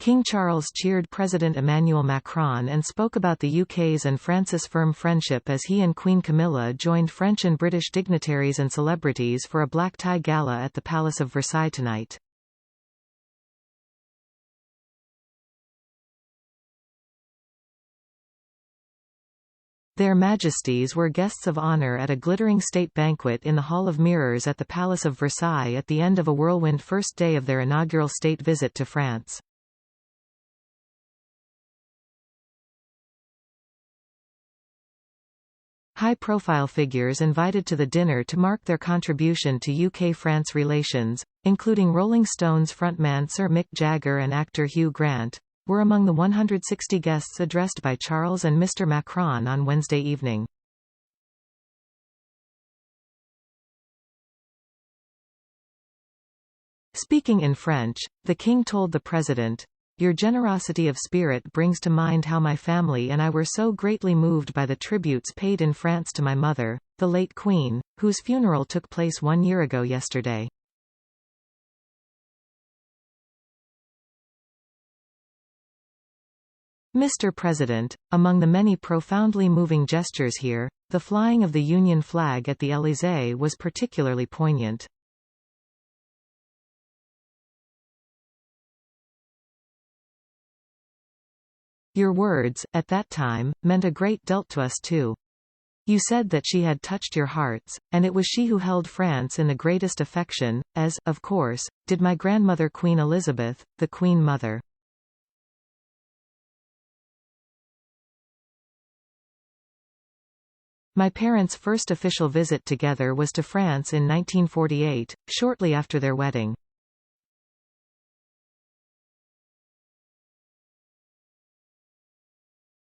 King Charles cheered President Emmanuel Macron and spoke about the UK's and France's firm friendship as he and Queen Camilla joined French and British dignitaries and celebrities for a black tie gala at the Palace of Versailles tonight. Their Majesties were guests of honor at a glittering state banquet in the Hall of Mirrors at the Palace of Versailles at the end of a whirlwind first day of their inaugural state visit to France. High-profile figures invited to the dinner to mark their contribution to UK-France relations, including Rolling Stones frontman Sir Mick Jagger and actor Hugh Grant, were among the 160 guests addressed by Charles and Mr. Macron on Wednesday evening. Speaking in French, the King told the President, "Your generosity of spirit brings to mind how my family and I were so greatly moved by the tributes paid in France to my mother, the late Queen, whose funeral took place 1 year ago yesterday. Mr. President, among the many profoundly moving gestures here, the flying of the Union flag at the Élysée was particularly poignant. Your words, at that time, meant a great deal to us too. You said that she had touched your hearts, and it was she who held France in the greatest affection, as, of course, did my grandmother Queen Elizabeth, the Queen Mother. My parents' first official visit together was to France in 1948, shortly after their wedding.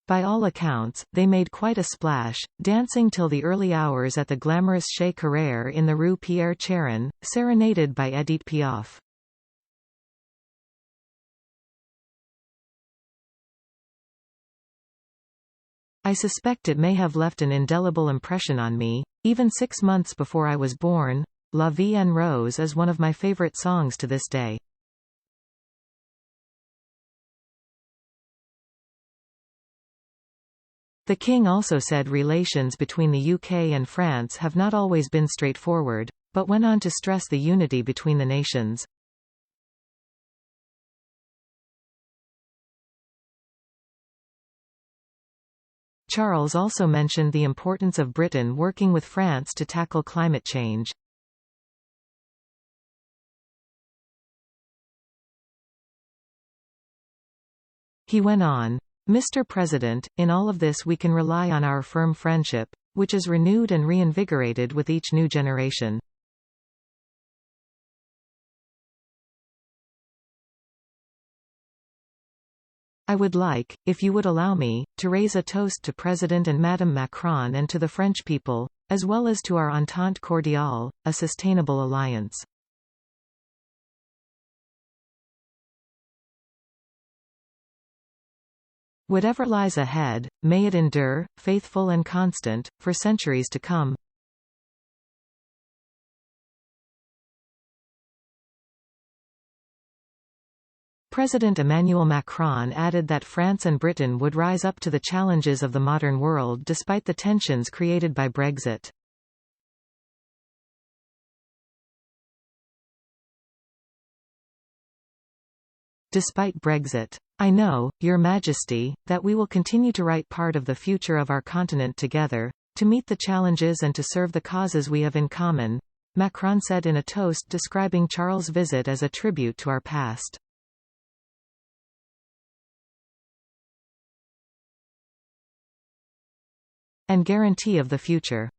By all accounts, they made quite a splash, dancing till the early hours at the glamorous Chez Carrère in the Rue Pierre Chéron, serenaded by Edith Piaf. I suspect it may have left an indelible impression on me, even 6 months before I was born. La Vie en Rose is one of my favorite songs to this day. The King also said relations between the UK and France have not always been straightforward, but went on to stress the unity between the nations. Charles also mentioned the importance of Britain working with France to tackle climate change. He went on, "Mr. President, in all of this we can rely on our firm friendship, which is renewed and reinvigorated with each new generation. I would like, if you would allow me, to raise a toast to President and Madame Macron and to the French people, as well as to our Entente Cordiale, a sustainable alliance. Whatever lies ahead, may it endure, faithful and constant, for centuries to come." President Emmanuel Macron added that France and Britain would rise up to the challenges of the modern world despite the tensions created by Brexit. Despite Brexit. I know, Your Majesty, that we will continue to write part of the future of our continent together, to meet the challenges and to serve the causes we have in common, Macron said in a toast describing Charles' visit as a tribute to our past. And guarantee of the future.